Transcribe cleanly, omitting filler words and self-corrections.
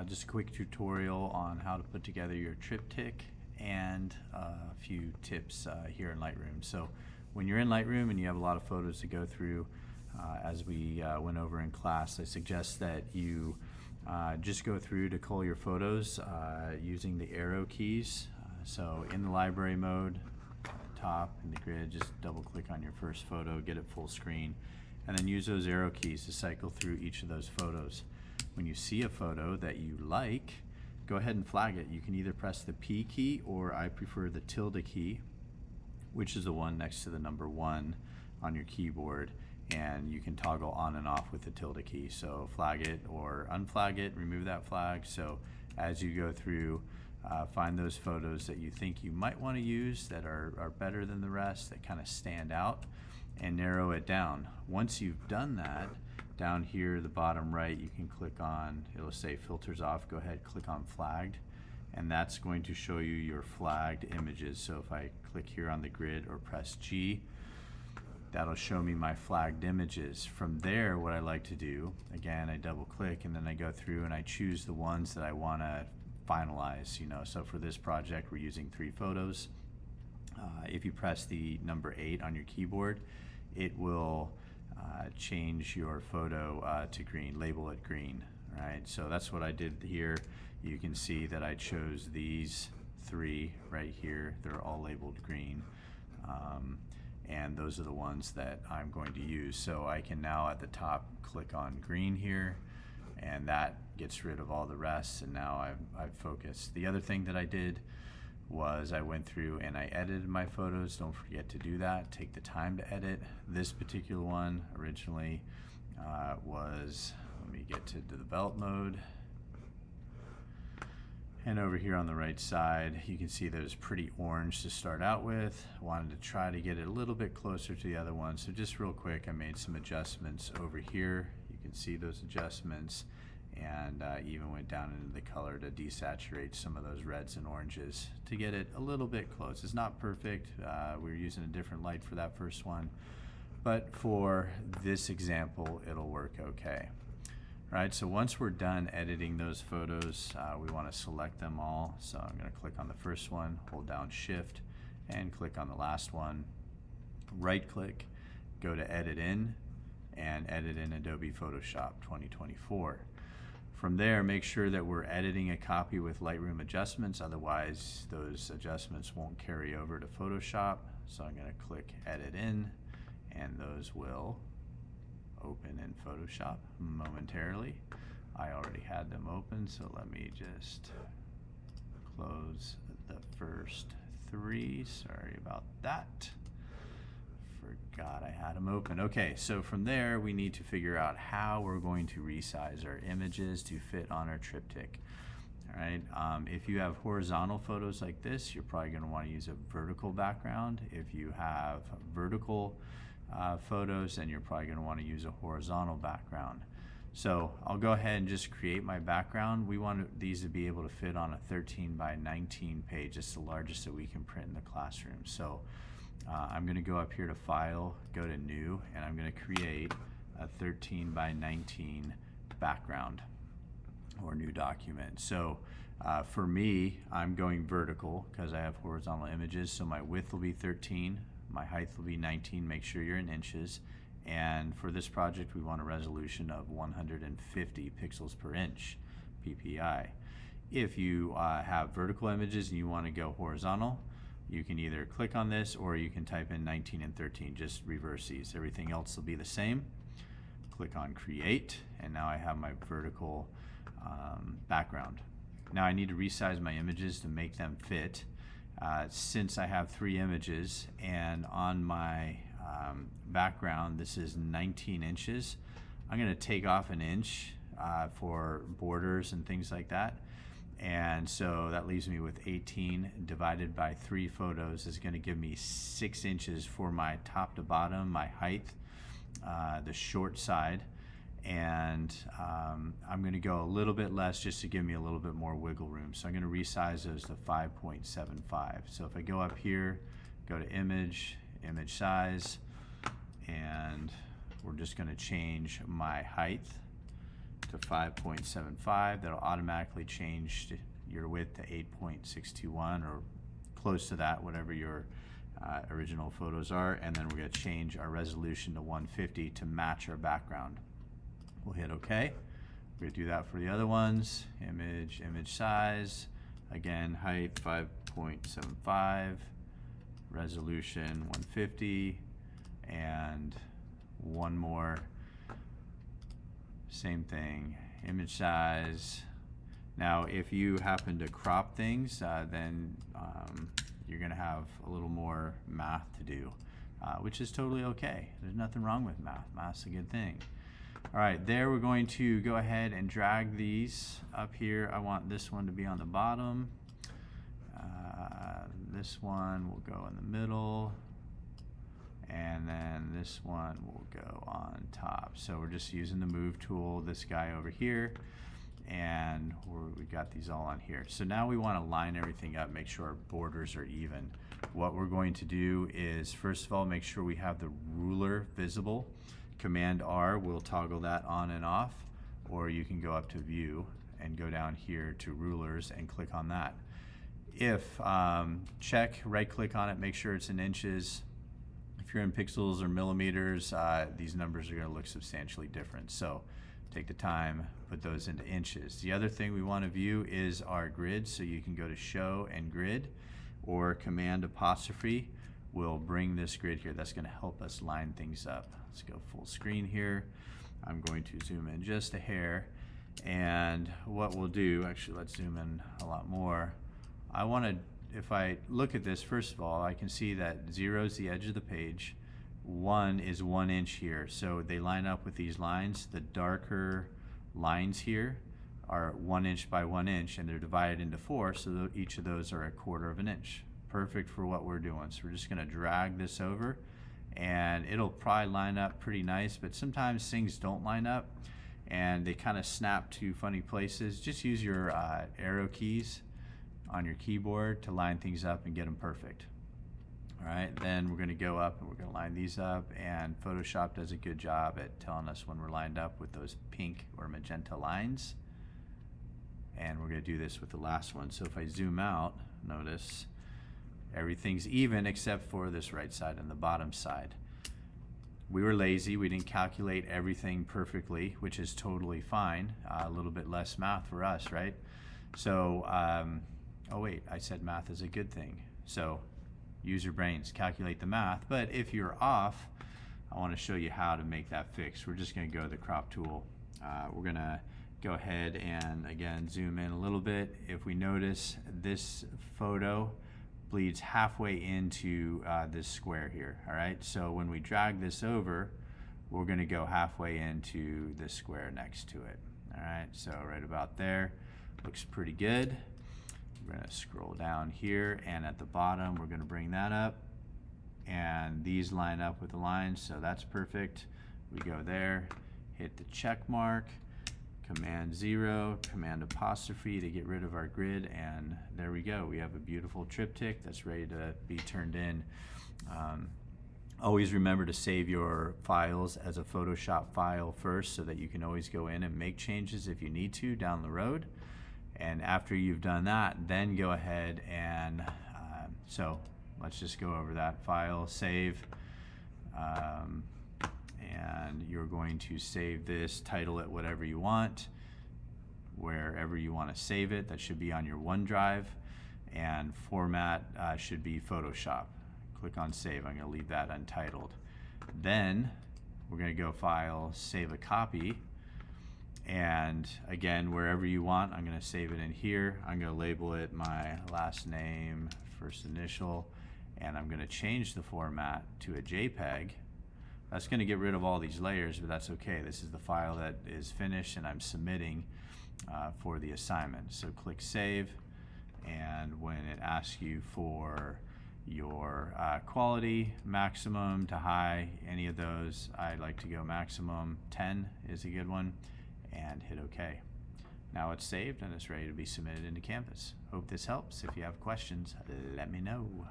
just a quick tutorial on how to put together your triptych and a few tips here in Lightroom. So when you're in Lightroom and you have a lot of photos to go through, as we went over in class, I suggest that you just go through to cull your photos using the arrow keys. So in the library mode, top in the grid, just double click on your first photo, get it full screen, and then use those arrow keys to cycle through each of those photos. When you see a photo that you like, go ahead and flag it. You can either press the P key, or I prefer the tilde key, which is the one next to the number 1 on your keyboard, and you can toggle on and off with the tilde key. So flag it or unflag it, remove that flag. So as you go through, find those photos that you think you might want to use that are better than the rest, that kind of stand out, and narrow it down. Once you've done that, down here the bottom right, you can click on, it'll say filters off, go ahead, click on flagged, and that's going to show you your flagged images. So if I click here on the grid or press G, that'll show me my flagged images. From there, what I like to do, again, I double click and then I go through and I choose the ones that I want to finalize. So for this project we're using 3 photos. If you press the number 8 on your keyboard, it will change your photo to green, label it green, right? So that's what I did here. You can see that I chose these 3 right here. They're all labeled green, and those are the ones that I'm going to use. So I can now at the top click on green here, and that gets rid of all the rest, and now I've focused. The other thing that I did was I went through and I edited my photos. Don't forget to do that. Take the time to edit. This particular one originally was, let me get to develop mode. And over here on the right side, you can see that it's pretty orange to start out with. Wanted to try to get it a little bit closer to the other one. So just real quick, I made some adjustments over here. You can see those adjustments, and even went down into the color to desaturate some of those reds and oranges to get it a little bit close. It's not perfect. We were using a different light for that first one, but for this example, it'll work okay. All right, so once we're done editing those photos, we want to select them all. So I'm going to click on the first one, hold down Shift, and click on the last one. Right click, go to Edit In, and edit in Adobe Photoshop 2024. From there, make sure that we're editing a copy with Lightroom adjustments, otherwise those adjustments won't carry over to Photoshop. So I'm going to click Edit In, and those will open in Photoshop momentarily. I already had them open, so let me just close the first 3. Sorry about that. Forgot I had them open. Okay, so from there we need to figure out how we're going to resize our images to fit on our triptych. All right, if you have horizontal photos like this, you're probably going to want to use a vertical background. If you have vertical photos, then you're probably going to want to use a horizontal background. So I'll go ahead and just create my background. We want these to be able to fit on a 13 by 19 page. It's the largest that we can print in the classroom. So I'm going to go up here to File, go to New, and I'm going to create a 13 by 19 background or new document. So for me, I'm going vertical because I have horizontal images. So my width will be 13, my height will be 19. Make sure you're in inches. And for this project, we want a resolution of 150 pixels per inch, PPI. If you have vertical images and you want to go horizontal, you can either click on this or you can type in 19 and 13, just reverse these. Everything else will be the same. Click on Create, and now I have my vertical background. Now I need to resize my images to make them fit. Since I have 3 images and on my background this is 19 inches, I'm going to take off an inch for borders and things like that. And so that leaves me with 18 divided by 3 photos is going to give me 6 inches for my top to bottom, my height, the short side, and I'm going to go a little bit less just to give me a little bit more wiggle room. So I'm going to resize those to 5.75. So if I go up here, go to Image, Image Size, and we're just going to change my height to 5.75. That'll automatically change your width to 8.621 or close to that, whatever your original photos are. And then we're going to change our resolution to 150 to match our background. We'll hit OK. We're going to do that for the other ones. Image size. Again, height 5.75, resolution 150, and one more. Same thing, image size. Now, if you happen to crop things, then you're going to have a little more math to do, which is totally okay. There's nothing wrong with math. Math's a good thing. All right, there we're going to go ahead and drag these up here. I want this one to be on the bottom. This one will go in the middle. And then this one will go on top. So we're just using the move tool, this guy over here, and we got these all on here. So now we want to line everything up, make sure our borders are even. What we're going to do is, first of all, make sure we have the ruler visible. Command R will toggle that on and off, or you can go up to View and go down here to Rulers and click on that. If right click on it, make sure it's in inches. If you're in pixels or millimeters, these numbers are going to look substantially different. So take the time, put those into inches. The other thing we want to view is our grid, so you can go to Show and Grid, or Command apostrophe will bring this grid here. That's going to help us line things up. Let's go full screen here. I'm going to zoom in just a hair, and what we'll do, actually let's zoom in a lot more. I want to, if I look at this, first of all, I can see that 0 is the edge of the page, 1 is 1 inch here. So they line up with these lines. The darker lines here are 1 inch by 1 inch, and they're divided into 4, so each of those are 1/4 of an inch. Perfect for what we're doing. So we're just going to drag this over, and it'll probably line up pretty nice, but sometimes things don't line up, and they kind of snap to funny places. Just use your arrow keys on your keyboard to line things up and get them perfect. All right, then we're going to go up and we're going to line these up, and Photoshop does a good job at telling us when we're lined up with those pink or magenta lines. And we're going to do this with the last one. So if I zoom out, notice everything's even except for this right side and the bottom side. We were lazy, we didn't calculate everything perfectly, which is totally fine. A little bit less math for us, right? So, oh wait, I said math is a good thing. So use your brains, calculate the math. But if you're off, I want to show you how to make that fix. We're just going to go to the crop tool. We're going to go ahead and again zoom in a little bit. If we notice, this photo bleeds halfway into this square here. All right, so when we drag this over, we're going to go halfway into the square next to it. All right, so right about there, looks pretty good. We're going to scroll down here, and at the bottom we're going to bring that up, and these line up with the lines, so that's perfect. We go there, hit the check mark, Command 0, Command apostrophe to get rid of our grid, and there we go. We have a beautiful triptych that's ready to be turned in. Always remember to save your files as a Photoshop file first, so that you can always go in and make changes if you need to down the road. And after you've done that, then go ahead and so let's just go over that. File, save, and you're going to save this, title it whatever you want, wherever you want to save it. That should be on your OneDrive, and format should be Photoshop. Click on save. I'm going to leave that untitled. Then we're going to go File, Save a Copy, and again, wherever you want, I'm going to save it in here. I'm going to label it my last name, first initial, and I'm going to change the format to a JPEG. That's going to get rid of all these layers, but that's okay. This is the file that is finished, and I'm submitting for the assignment. So click Save, and when it asks you for your quality, maximum to high, any of those, I like to go maximum. 10 is a good one, and hit OK. Now it's saved and it's ready to be submitted into Canvas. Hope this helps. If you have questions, let me know.